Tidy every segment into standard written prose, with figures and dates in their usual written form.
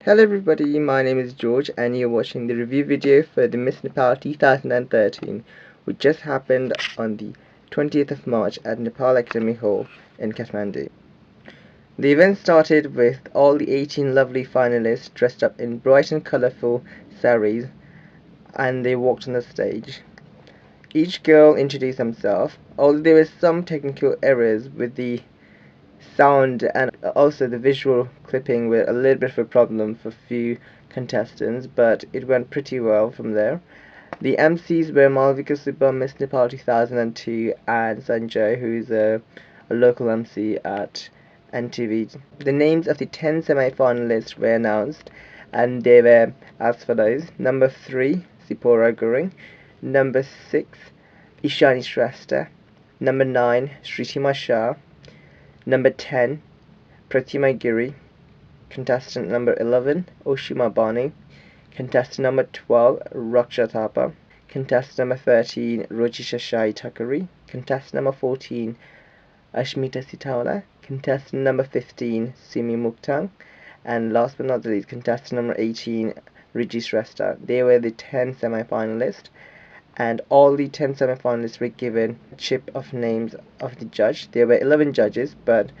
Hello everybody, my name is George and you're watching the review video for the Miss Nepal 2013, which just happened on the 20th of March at Nepal Academy Hall in Kathmandu. The event started with all the 18 lovely finalists dressed up in bright and colourful saris, and they walked on the stage. Each girl introduced themselves, although there were some technical errors with the sound and also the visual clipping were a little bit of a problem for few contestants, but it went pretty well from there. The MCs were Malvika Subba, Miss Nepal 2002, and Sanjay, who is a local MC at NTV. The names of the 10 semi-finalists were announced, and they were as follows. Number 3, Sipora Guring. Number 6, Ishani Shrestha. Number 9, Shritima Shah. Number 10, Pratima Giri. Contestant number 11, Oshima Bani. Contestant number 12, Raksha Thapa. Contestant number 13, Rojisha Shahi Thakuri. Contestant number 14, Ashmita Sitaula. Contestant number 15, Simi Muktang. And last but not the least, contestant number 18, Rojisha. They were the 10 semi-finalists, and all the 10 semi-finalists were given a chip of names of the judge. There were 11 judges, but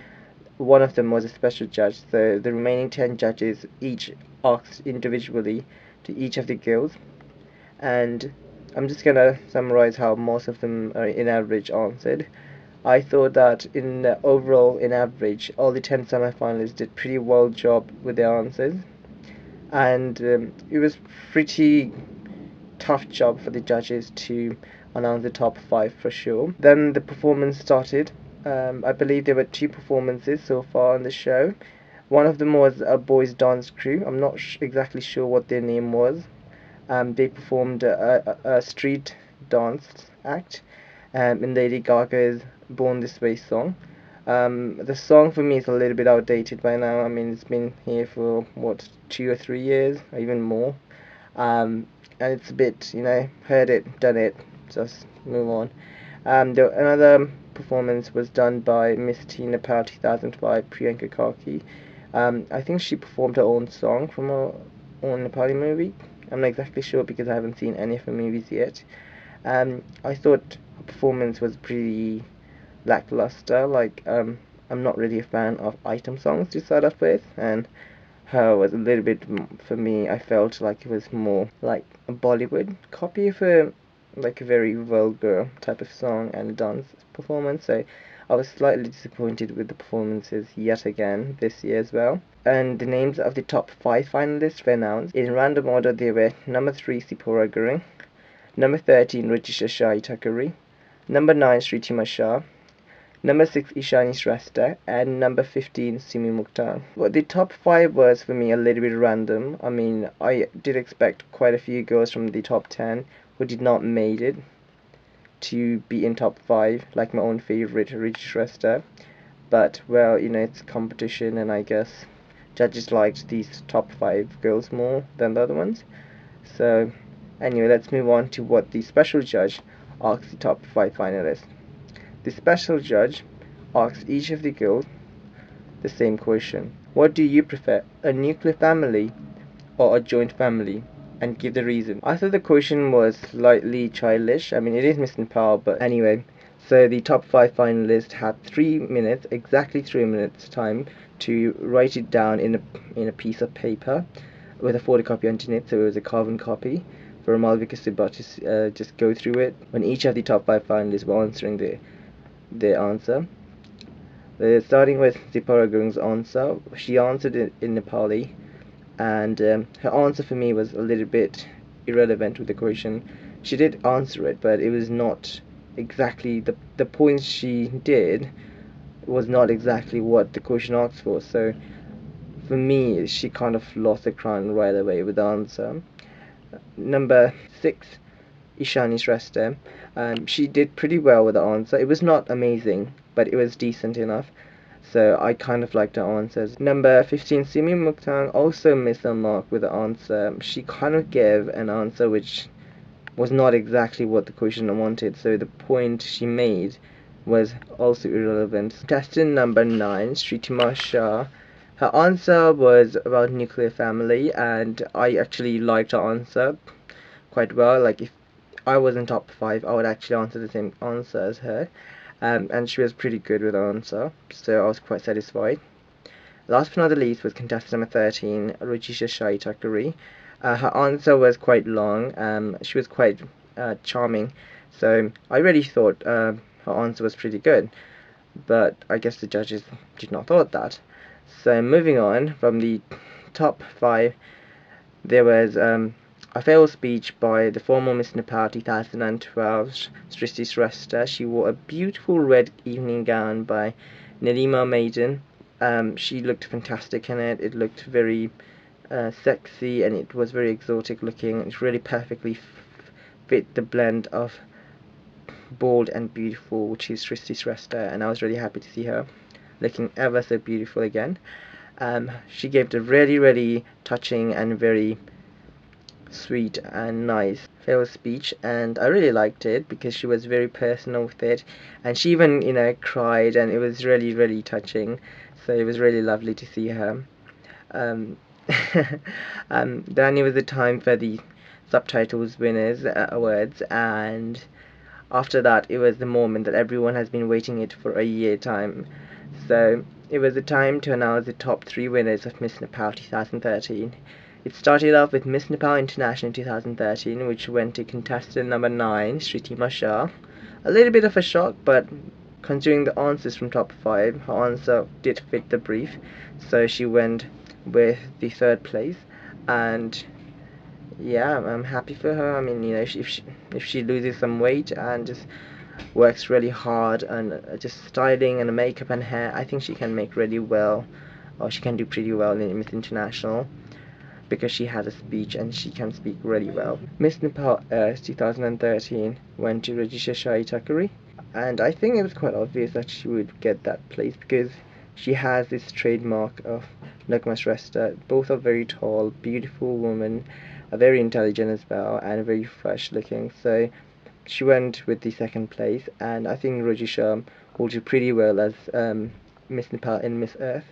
one of them was a special judge, so the remaining 10 judges each asked individually to each of the girls, and I'm just gonna summarize how most of them are in average answered. I thought that in overall, in average, all the 10 semi-finalists did pretty well job with their answers, and it was pretty tough job for the judges to announce the top 5 for sure. Then the performance started. I believe there were 2 performances so far on the show. One of them was a boys' dance crew. I'm not exactly sure what their name was. They performed a street dance act in Lady Gaga's Born This Way song. The song for me is a little bit outdated by now. I mean, it's been here for, what, 2 or 3 years, or even more. And it's a bit, heard it, done it, just move on. Another performance was done by Miss Nepal 2005, Priyanka Kaki. I think she performed her own song from her own Nepali movie. I'm not exactly sure because I haven't seen any of her movies yet. I thought her performance was pretty lackluster. I'm not really a fan of item songs to start off with, and her was a little bit, for me, I felt like it was more like a Bollywood copy of a very vulgar type of song and dance performance. So I was slightly disappointed with the performances yet again this year as well. And the names of the top 5 finalists were announced. In random order, they were number 3, Sipora Guring, number 13, Rojisha Shahi Thakuri, number 9, Shritima Shah, number 6, Ishani Shrestha, and number 15, Simi Mukhtar. Well, the top 5 was for me a little bit random. I mean, I did expect quite a few girls from the top 10 who did not made it to be in top 5, like my own favorite, Rojisha. But, well, it's competition, and I guess judges liked these top 5 girls more than the other ones. So, anyway, let's move on to what the special judge asked the top 5 finalists. The special judge asked each of the girls the same question. What do you prefer, a nuclear family or a joint family? And give the reason. I thought the question was slightly childish. I mean, it is Miss Nepal, but anyway. So the top 5 finalists had 3 minutes, exactly 3 minutes time, to write it down in a piece of paper with a photocopy underneath, so it was a carbon copy for Malvika Subba to just go through it when each of the top 5 finalists were answering their answer. Starting with Sipora Gurung's answer, she answered it in Nepali, and her answer for me was a little bit irrelevant with the question. She did answer it, but it was not exactly the points she did was not exactly what the question asked for. So for me, she kind of lost the crown right away with the answer. Number 6, Ishani Shrestha. She did pretty well with the answer. It was not amazing, but it was decent enough. So I kind of liked her answers. Number 15, Simi Muktang also missed the mark with the answer. She kind of gave an answer which was not exactly what the question wanted, so the point she made was also irrelevant. Contestant number 9, Shritima Shah, Her answer was about nuclear family, and I actually liked her answer quite well. Like, if I was in top 5, I would actually answer the same answer as her. And she was pretty good with her answer, so I was quite satisfied. Last but not the least was contestant number 13, Rojisha Shahi Thakuri. Her answer was quite long. She was quite charming, so I really thought her answer was pretty good. But I guess the judges did not thought that. So moving on from the top 5, there was a farewell speech by the former Miss Nepal 2012, Shrestha. She wore a beautiful red evening gown by Nirima Maiden. She looked fantastic in it. It looked very sexy, and it was very exotic looking. It really perfectly fit the blend of bold and beautiful, which is Shrestha, and I was really happy to see her looking ever so beautiful again. She gave a really, really touching and very sweet and nice farewell speech, and I really liked it because she was very personal with it, and she even, cried, and it was really, really touching. So it was really lovely to see her. Um, then it was the time for the subtitles winners awards, and after that, it was the moment that everyone has been waiting it for a year time. So it was the time to announce the top 3 winners of Miss Nepal 2013. It started off with Miss Nepal International 2013, which went to contestant number 9, Shritima Shah. A little bit of a shock, but considering the answers from top 5, her answer did fit the brief, so she went with the 3rd place. And yeah, I'm happy for her. I mean, if she loses some weight and just works really hard and just styling and makeup and hair, I think she can make really well, or she can do pretty well in Miss International because she has a speech and she can speak really well. Miss Nepal 2013 went to Rojisha Shahi Thakuri, and I think it was quite obvious that she would get that place because she has this trademark of Nagma Shrestha. Both are very tall, beautiful women, are very intelligent as well, and very fresh looking. So she went with the 2nd place, and I think Rojisha holds it pretty well as Miss Nepal and Miss Earth.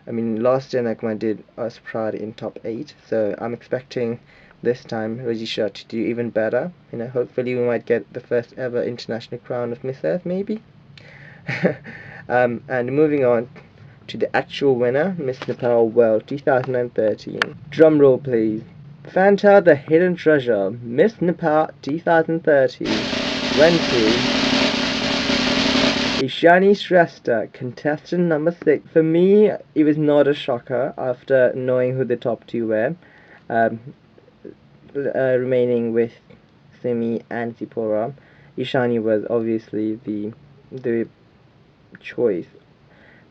I mean, last year Nagma did us proud in top 8, so I'm expecting this time Rojisha to do even better. Hopefully we might get the first ever international crown of Miss Earth, maybe. And moving on to the actual winner, Miss Nepal World 2013. Drum roll, please. Fanta the Hidden Treasure, Miss Nepal 2013, went to Ishani Shrestha, contestant number 6. For me, it was not a shocker after knowing who the top 2 were, um, remaining with Simi and Sipora. Ishani was obviously the choice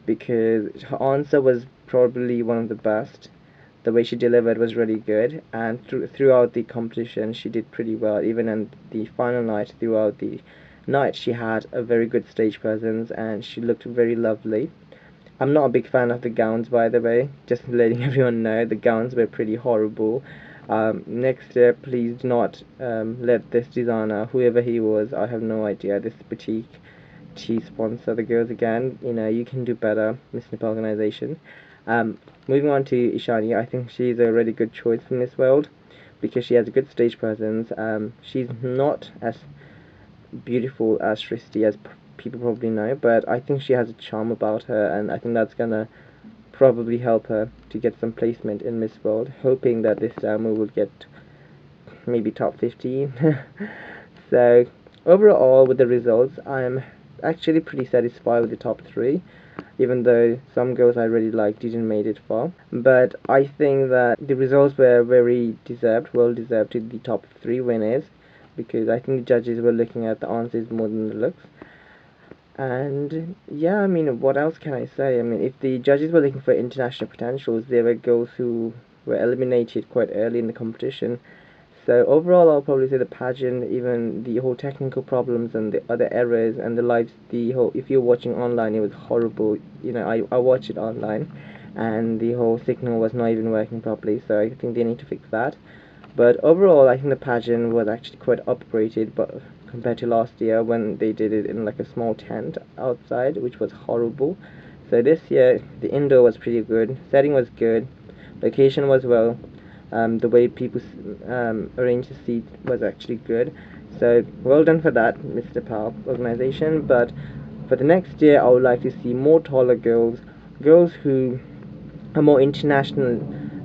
because her answer was probably one of the best. The way she delivered was really good, and throughout the competition she did pretty well. Even in the final night, throughout the night, she had a very good stage presence and she looked very lovely. I'm not a big fan of the gowns, by the way, just letting everyone know the gowns were pretty horrible. Next year, please do not let this designer, whoever he was, I have no idea, this boutique, to sponsor the girls again. You can do better, Miss Nepal organization. Moving on to Ishani, I think she's a really good choice for Miss World because she has a good stage presence. She's not as beautiful as Shresti, as people probably know, but I think she has a charm about her, and I think that's gonna probably help her to get some placement in Miss World, hoping that this time we will get maybe top 15. So overall, with the results, I'm actually pretty satisfied with the top 3, even though some girls I really liked didn't made it far. But I think that the results were very deserved, well deserved to the top 3 winners, because I think the judges were looking at the answers more than the looks. And yeah, I mean, what else can I say? I mean, if the judges were looking for international potentials, there were girls who were eliminated quite early in the competition. So overall, I'll probably say the pageant, even the whole technical problems and the other errors and the whole, if you're watching online, it was horrible. I watched it online, and the whole signal was not even working properly. So I think they need to fix that. But overall, I think the pageant was actually quite upgraded, but compared to last year when they did it in like a small tent outside, which was horrible. So this year the indoor was pretty good, setting was good, location was well, the way people arranged the seat was actually good. So well done for that, Miss Nepal organization. But for the next year, I would like to see more taller girls, girls who are more international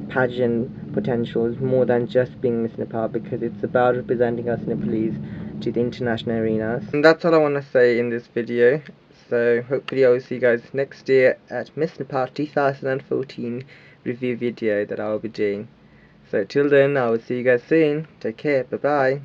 pageant potentials, more than just being Miss Nepal, because it's about representing us Nepalese to the international arenas. And that's all I want to say in this video. So hopefully I will see you guys next year at Miss Nepal 2014 review video that I will be doing. So till then, I will see you guys soon. Take care. Bye bye.